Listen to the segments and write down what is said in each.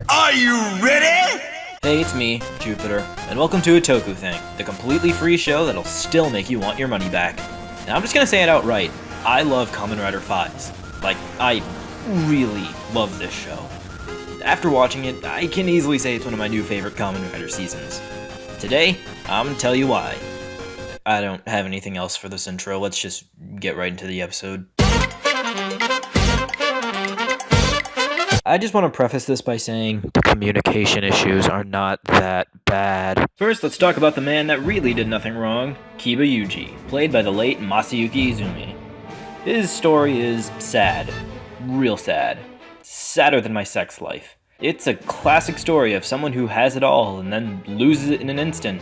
Are you ready? Hey, it's me, Jupiter, and welcome to a Toku Thing, the completely free show that'll still make you want your money back. And I'm just gonna say it outright, I love Kamen Rider Faiz. Like, I really love this show. After watching it, I can easily say it's one of my new favorite Kamen Rider seasons. Today, I'm gonna tell you why. I don't have anything else for this intro, let's just get right into the episode. I just want to preface this by saying the communication issues are not that bad. First, let's talk about the man that really did nothing wrong, Kiba Yuji, played by the late Masayuki Izumi. His story is sad. Real sad. Sadder than my sex life. It's a classic story of someone who has it all and then loses it in an instant.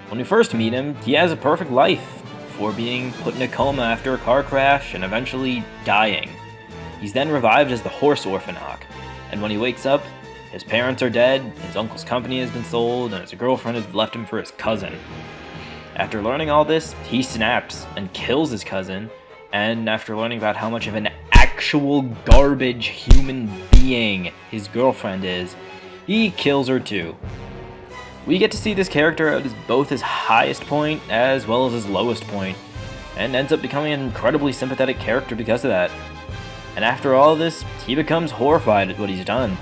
When we first meet him, he has a perfect life, before being put in a coma after a car crash and eventually dying. He's then revived as the Horse Orphanok, and when he wakes up, his parents are dead, his uncle's company has been sold, and his girlfriend has left him for his cousin. After learning all this, he snaps and kills his cousin, and after learning about how much of an actual garbage human being his girlfriend is, he kills her too. We get to see this character at both his highest point as well as his lowest point, and ends up becoming an incredibly sympathetic character because of that. And after all this, he becomes horrified at what he's done.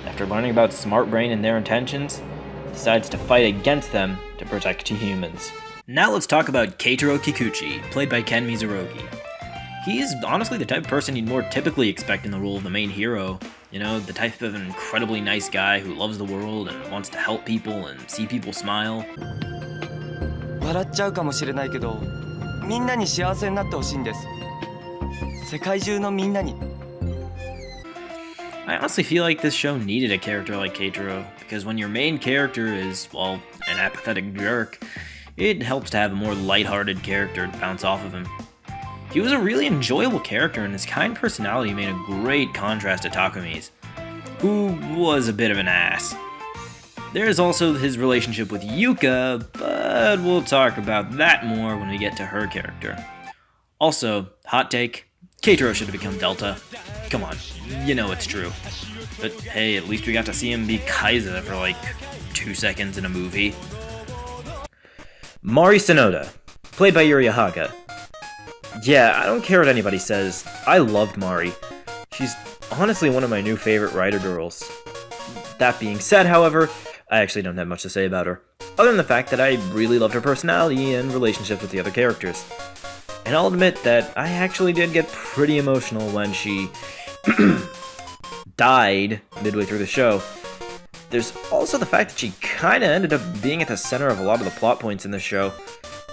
After learning about Smart Brain and their intentions, he decides to fight against them to protect humans. Now let's talk about Keitaro Kikuchi, played by Ken Mizurogi. He's honestly the type of person you'd more typically expect in the role of the main hero. You know, the type of an incredibly nice guy who loves the world and wants to help people and see people smile. 笑っちゃうかもしれないけど、みんなに幸せになってほしいんです。世界中のみんなに。I honestly feel like this show needed a character like Keitaro, because when your main character is, well, an apathetic jerk, it helps to have a more lighthearted character to bounce off of him. He was a really enjoyable character, and his kind personality made a great contrast to Takumi's, who was a bit of an ass. There is also his relationship with Yuka, but we'll talk about that more when we get to her character. Also, hot take, Keitaro should have become Delta. Come on, you know it's true. But hey, at least we got to see him be Kaiza for like 2 seconds in a movie. Mari Sonoda, played by Yuri Haga. Yeah, I don't care what anybody says, I loved Mari. She's honestly one of my new favorite writer girls. That being said, however, I actually don't have much to say about her, other than the fact that I really loved her personality and relationships with the other characters. And I'll admit that I actually did get pretty emotional when she died midway through the show. There's also the fact that she kinda ended up being at the center of a lot of the plot points in the show.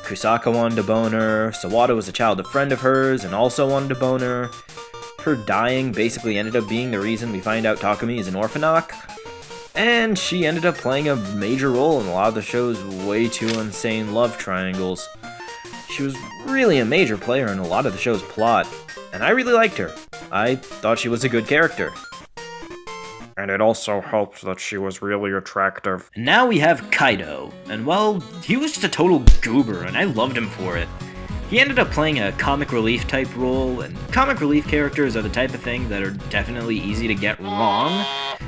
Kusaka wanted to bone her, Sawada was a childhood friend of hers and also wanted to bone her. Her dying basically ended up being the reason we find out Takumi is an Orphanok. And she ended up playing a major role in a lot of the show's way too insane love triangles. She was really a major player in a lot of the show's plot, and I really liked her. I thought she was a good character. And it also helped that she was really attractive. And now we have Kaido, and well, he was just a total goober, and I loved him for it. He ended up playing a comic relief type role, and comic relief characters are the type of thing that are definitely easy to get wrong,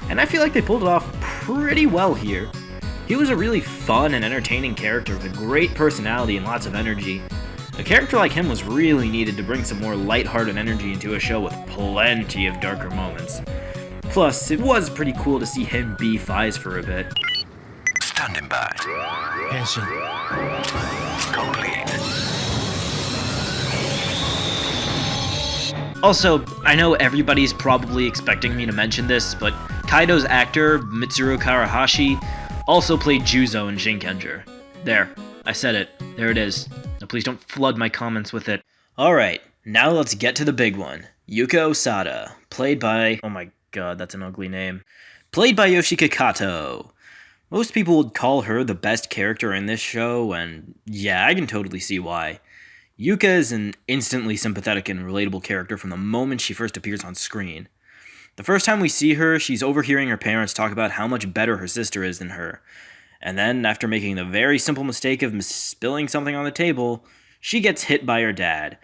and I feel like they pulled it off pretty well here. He was a really fun and entertaining character with a great personality and lots of energy. A character like him was really needed to bring some more lighthearted energy into a show with plenty of darker moments. Plus, it was pretty cool to see him be Faiz for a bit. Standing by. 変身。 Complete. Also, I know everybody's probably expecting me to mention this, but Kaido's actor, Mitsuru Karahashi, also played Juzo in Shinkenger. There, I said it. There it is. Now please don't flood my comments with it. Alright, now let's get to the big one. Yuka Osada, played by... oh my god, that's an ugly name. Played by Yoshika Kato. Most people would call her the best character in this show, and yeah, I can totally see why. Yuka is an instantly sympathetic and relatable character from the moment she first appears on screen. The first time we see her, she's overhearing her parents talk about how much better her sister is than her. And then, after making the very simple mistake of spilling something on the table, she gets hit by her dad.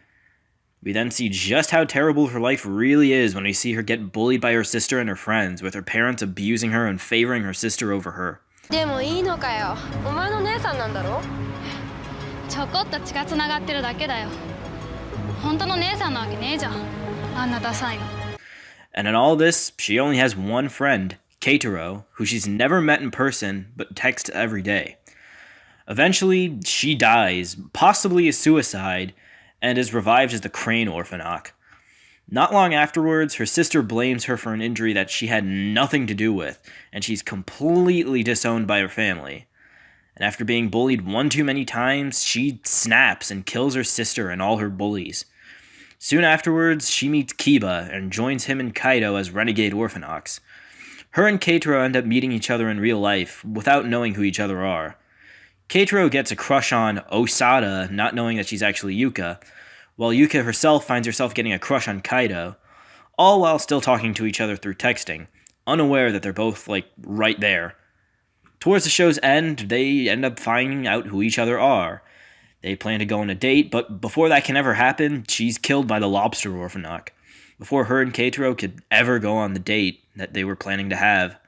We then see just how terrible her life really is when we see her get bullied by her sister and her friends, with her parents abusing her and favoring her sister over her. でもいいのかよ。お前の姉さんなんだろ。ちょこっと血がつながってるだけだよ。本当の姉さんなわけねえじゃん。あんなダサいの。And in all this, she only has one friend, Keitaro, who she's never met in person but texts every day. Eventually, she dies, possibly a suicide, and is revived as the Crane Orphanok. Not long afterwards, her sister blames her for an injury that she had nothing to do with, and she's completely disowned by her family. And after being bullied one too many times, she snaps and kills her sister and all her bullies. Soon afterwards, she meets Kiba and joins him and Kaido as renegade Orphanoks. Her and Keitaro end up meeting each other in real life without knowing who each other are. Keitaro gets a crush on Osada, not knowing that she's actually Yuka, while Yuka herself finds herself getting a crush on Kaido, all while still talking to each other through texting, unaware that they're both, right there. Towards the show's end, they end up finding out who each other are. They plan to go on a date, but before that can ever happen, she's killed by the Lobster Orphanok, before her and Keitaro could ever go on the date that they were planning to have.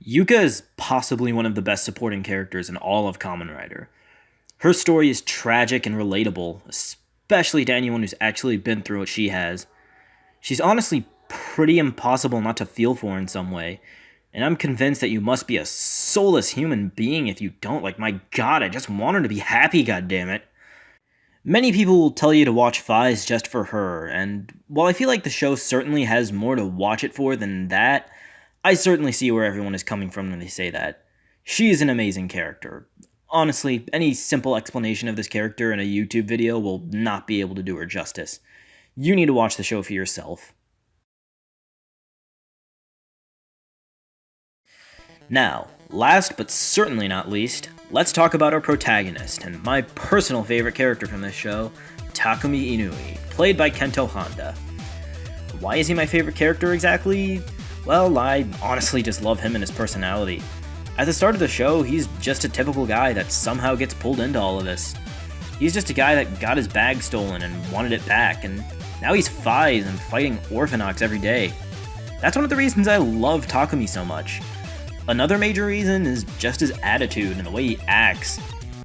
Yuka is possibly one of the best supporting characters in all of Kamen Rider. Her story is tragic and relatable, especially to anyone who's actually been through what she has. She's honestly pretty impossible not to feel for in some way, and I'm convinced that you must be a soulless human being if you don't. My god, I just want her to be happy, goddammit. Many people will tell you to watch Faiz just for her, and while I feel like the show certainly has more to watch it for than that, I certainly see where everyone is coming from when they say that. She is an amazing character. Honestly, any simple explanation of this character in a YouTube video will not be able to do her justice. You need to watch the show for yourself. Now, last but certainly not least, let's talk about our protagonist, and my personal favorite character from this show, Takumi Inui, played by Kento Honda. Why is he my favorite character exactly? Well, I honestly just love him and his personality. At the start of the show, he's just a typical guy that somehow gets pulled into all of this. He's just a guy that got his bag stolen and wanted it back, and now he's Faiz and fighting Orphanoks every day. That's one of the reasons I love Takumi so much. Another major reason is just his attitude and the way he acts.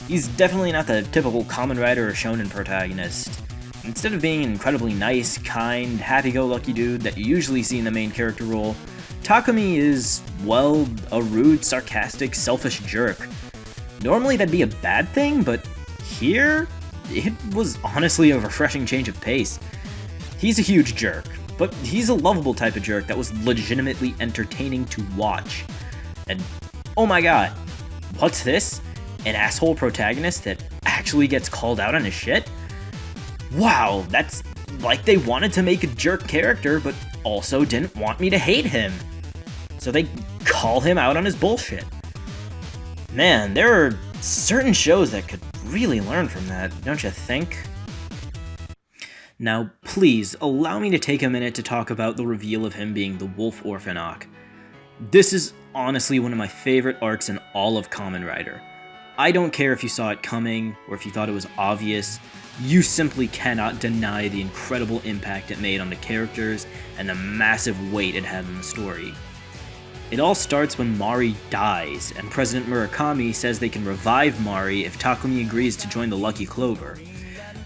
He's definitely not the typical Kamen Rider or shonen protagonist. Instead of being an incredibly nice, kind, happy-go-lucky dude that you usually see in the main character role, Takumi is, well, a rude, sarcastic, selfish jerk. Normally that'd be a bad thing, but here, it was honestly a refreshing change of pace. He's a huge jerk, but he's a lovable type of jerk that was legitimately entertaining to watch. And oh my god, what's this? An asshole protagonist that actually gets called out on his shit? Wow, that's like they wanted to make a jerk character, but also didn't want me to hate him. So they call him out on his bullshit. Man, there are certain shows that could really learn from that, don't you think? Now, please, allow me to take a minute to talk about the reveal of him being the Wolf Orphanok. This is honestly one of my favorite arcs in all of Kamen Rider. I don't care if you saw it coming, or if you thought it was obvious, you simply cannot deny the incredible impact it made on the characters and the massive weight it had in the story. It all starts when Mari dies, and President Murakami says they can revive Mari if Takumi agrees to join the Lucky Clover.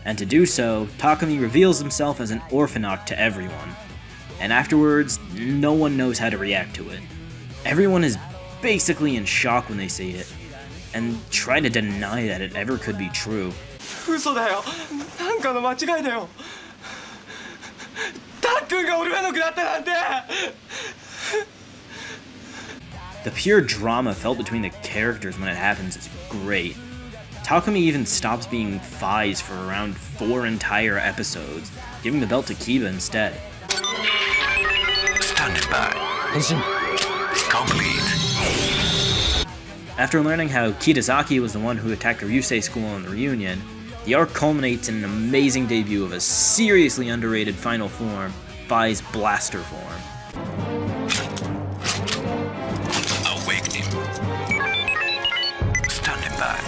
And to do so, Takumi reveals himself as an Orphanok to everyone. And afterwards, no one knows how to react to it. Everyone is basically in shock when they see it, and try to deny that it ever could be true. 嘘だよ。なんかの間違いだよ。たっくんが俺のくなったなんて。The pure drama felt between the characters when it happens is great. Takumi even stops being Faiz for around 4 entire episodes, giving the belt to Kiba instead. Standing by. Complete. After learning how Kitazaki was the one who attacked the Ryusei school in the reunion, the arc culminates in an amazing debut of a seriously underrated final form, Fai's Blaster form. Awakening. Standing by.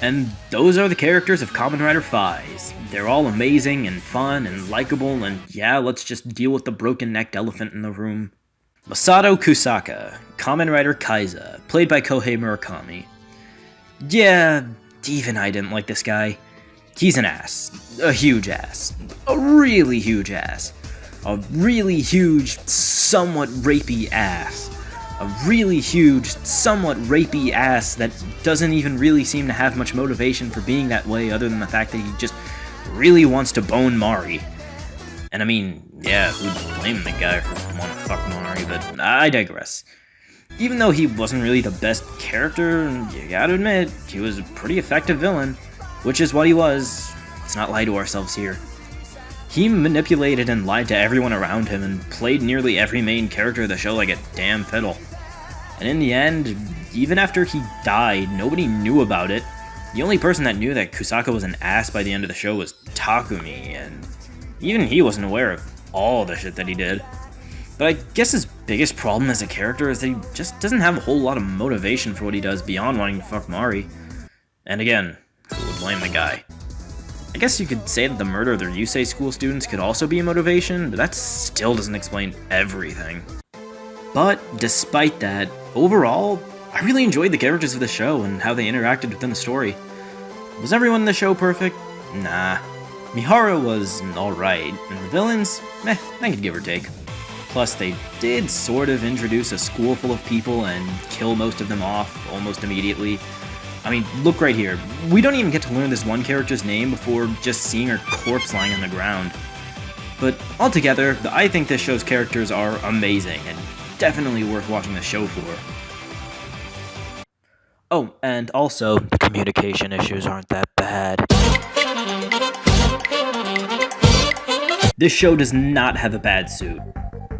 And those are the characters of Kamen Rider Faiz. They're all amazing and fun and likable, and yeah, let's just deal with the broken-necked elephant in the room. Masato Kusaka, Kamen Rider Kaiza, played by Kohei Murakami. Yeah, even I didn't like this guy. He's an ass. A huge ass. A really huge ass. A really huge, somewhat rapey ass. A really huge, somewhat rapey ass that doesn't even really seem to have much motivation for being that way other than the fact that he just really wants to bone Mari. And I mean, yeah, who'd blame the guy for wanting to fuck Mari, but I digress. Even though he wasn't really the best character, you gotta admit, he was a pretty effective villain, which is what he was. Let's not lie to ourselves here. He manipulated and lied to everyone around him and played nearly every main character of the show like a damn fiddle. And in the end, even after he died, nobody knew about it. The only person that knew that Kusaka was an ass by the end of the show was Takumi, and even he wasn't aware of all the shit that he did. But I guess his biggest problem as a character is that he just doesn't have a whole lot of motivation for what he does beyond wanting to fuck Mari. And again, who would blame the guy? I guess you could say that the murder of their Yusei school students could also be a motivation, but that still doesn't explain everything. But despite that, overall, I really enjoyed the characters of the show and how they interacted within the story. Was everyone in the show perfect? Nah. Mihara was alright, and the villains? I could give or take. Plus, they did sort of introduce a school full of people and kill most of them off almost immediately. I mean, look right here. We don't even get to learn this one character's name before just seeing her corpse lying on the ground. But altogether, I think this show's characters are amazing and definitely worth watching the show for. Oh, and also, the communication issues aren't that bad. This show does not have a bad suit.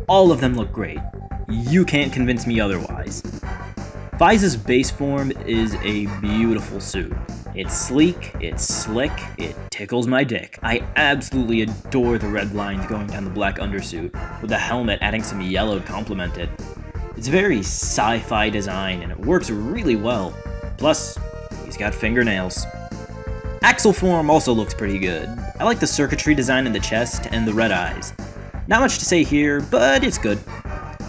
All of them look great. You can't convince me otherwise. Faiz's base form is a beautiful suit. It's sleek, it's slick, it tickles my dick. I absolutely adore the red lines going down the black undersuit, with the helmet adding some yellow to complement it. It's very sci-fi design and it works really well. Plus, he's got fingernails. Axle form also looks pretty good. I like the circuitry design in the chest and the red eyes. Not much to say here, but it's good.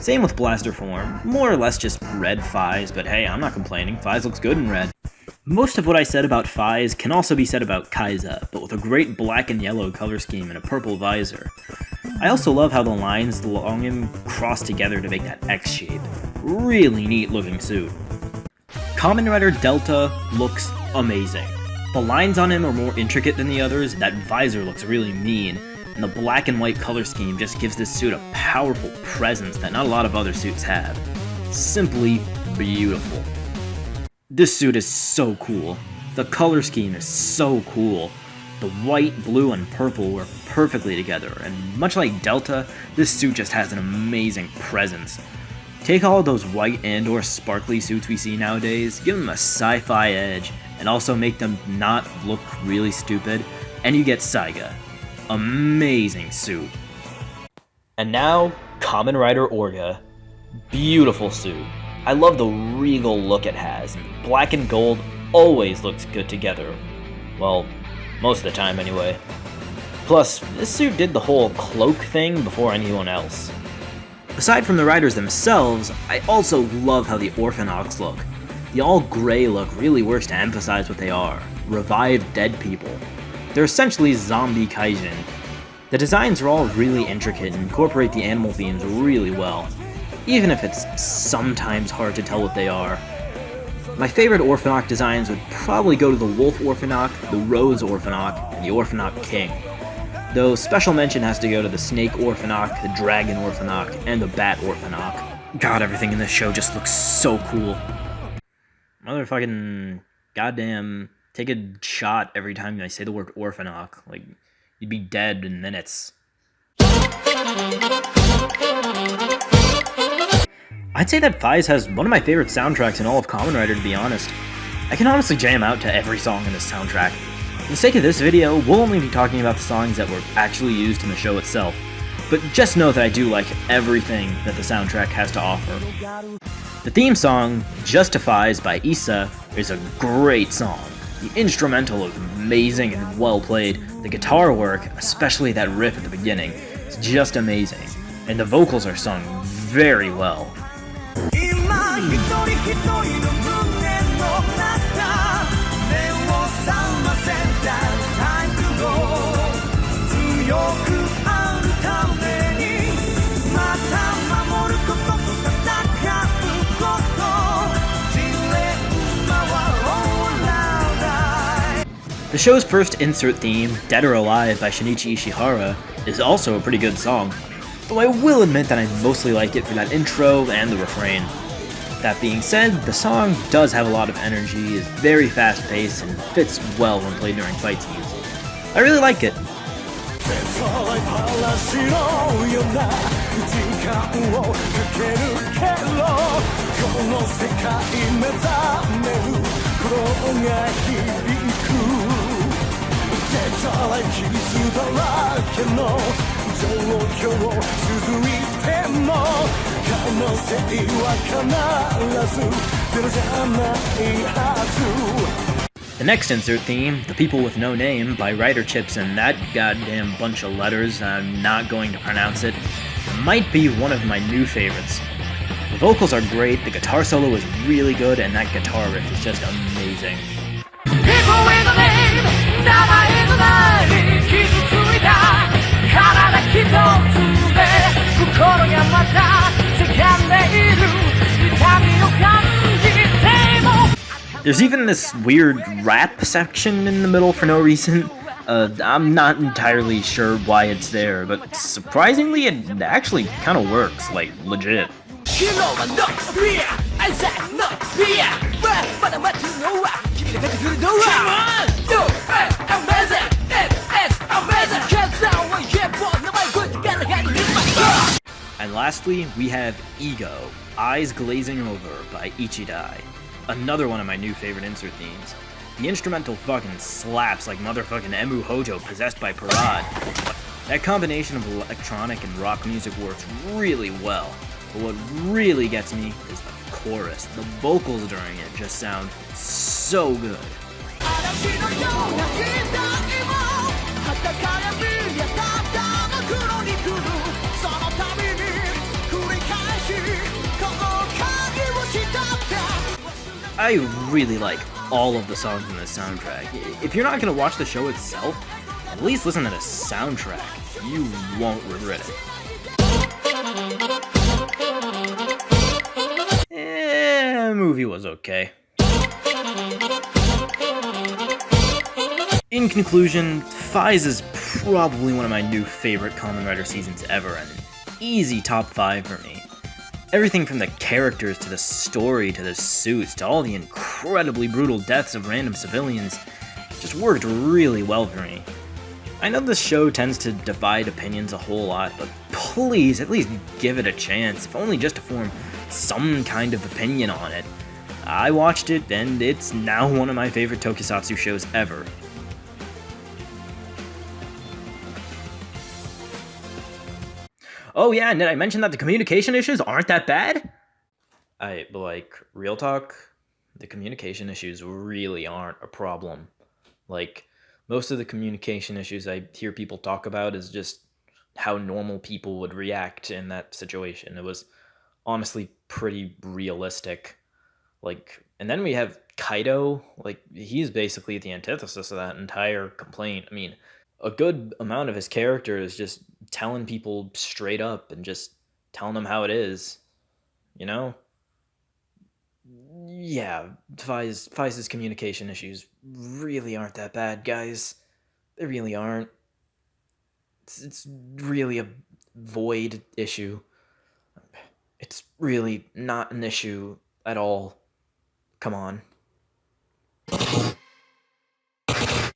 Same with blaster form, more or less just red Faiz, but hey, I'm not complaining, Faiz looks good in red. Most of what I said about Faiz can also be said about Kaiza, but with a great black and yellow color scheme and a purple visor. I also love how the lines along him cross together to make that X shape. Really neat looking suit. Kamen Rider Delta looks amazing. The lines on him are more intricate than the others, that visor looks really mean, and the black and white color scheme just gives this suit a powerful presence that not a lot of other suits have. Simply beautiful. This suit is so cool. The color scheme is so cool. The white, blue, and purple work perfectly together, and much like Delta, this suit just has an amazing presence. Take all those white and/or sparkly suits we see nowadays, give them a sci-fi edge, and also make them not look really stupid, and you get Saiga. Amazing suit. And now, Kamen Rider Orga. Beautiful suit. I love the regal look it has, and black and gold always looks good together. Well, most of the time anyway. Plus, this suit did the whole cloak thing before anyone else. Aside from the riders themselves, I also love how the Orphanox look. The all-gray look really works to emphasize what they are, revived dead people. They're essentially zombie kaijin. The designs are all really intricate and incorporate the animal themes really well, even if it's sometimes hard to tell what they are. My favorite Orphanoch designs would probably go to the Wolf Orphanoch, the Rose Orphanoch, and the Orphanoch King. Though special mention has to go to the Snake Orphanoch, the Dragon Orphanoch, and the Bat Orphanoch. God, everything in this show just looks so cool. Motherfucking goddamn take a shot every time I say the word Orphanoch. Like, you'd be dead in minutes. I'd say that Faiz has one of my favorite soundtracks in all of Kamen Rider, to be honest. I can honestly jam out to every song in this soundtrack. For the sake of this video, we'll only be talking about the songs that were actually used in the show itself, but just know that I do like everything that the soundtrack has to offer. The theme song, Justifies by Issa, is a great song. The instrumental is amazing and well played. The guitar work, especially that riff at the beginning, is just amazing. And the vocals are sung very well. The show's first insert theme, Dead or Alive by Shinichi Ishihara, is also a pretty good song, though I will admit that I mostly like it for that intro and the refrain. That being said, the song does have a lot of energy, is very fast-paced, and fits well when played during fight scenes. I really like it. The next insert theme, The People with No Name by Writer Chips and that goddamn bunch of letters, I'm not going to pronounce it, might be one of my new favorites. The vocals are great, the guitar solo is really good, and that guitar riff is just amazing. There's even this weird rap section in the middle for no reason. I'm not entirely sure why it's there, but surprisingly it actually kind of works, like legit. And lastly, we have Ego, Eyes Glazing Over by Ichidai. Another one of my new favorite insert themes. The instrumental fucking slaps like motherfucking Emu Hojo possessed by Parade. That combination of electronic and rock music works really well, but what really gets me is the chorus. The vocals during it just sound so good. I really like all of the songs in this soundtrack. If you're not going to watch the show itself, at least listen to the soundtrack. You won't regret it. The movie was okay. In conclusion, Faiz is probably one of my new favorite Kamen Rider seasons ever, and an easy top 5 for me. Everything from the characters to the story to the suits to all the incredibly brutal deaths of random civilians just worked really well for me. I know this show tends to divide opinions a whole lot, but please at least give it a chance, if only just to form some kind of opinion on it. I watched it, and it's now one of my favorite tokusatsu shows ever. Oh yeah, and did I mention that the communication issues aren't that bad? Real talk, the communication issues really aren't a problem. Like, most of the communication issues I hear people talk about is just how normal people would react in that situation. It was honestly pretty realistic. And then we have Kaido, he's basically the antithesis of that entire complaint. I mean, a good amount of his character is just telling people straight up and just telling them how it is, you know? Yeah, Faiz's communication issues really aren't that bad, guys. They really aren't. It's really a void issue. It's really not an issue at all. Come on.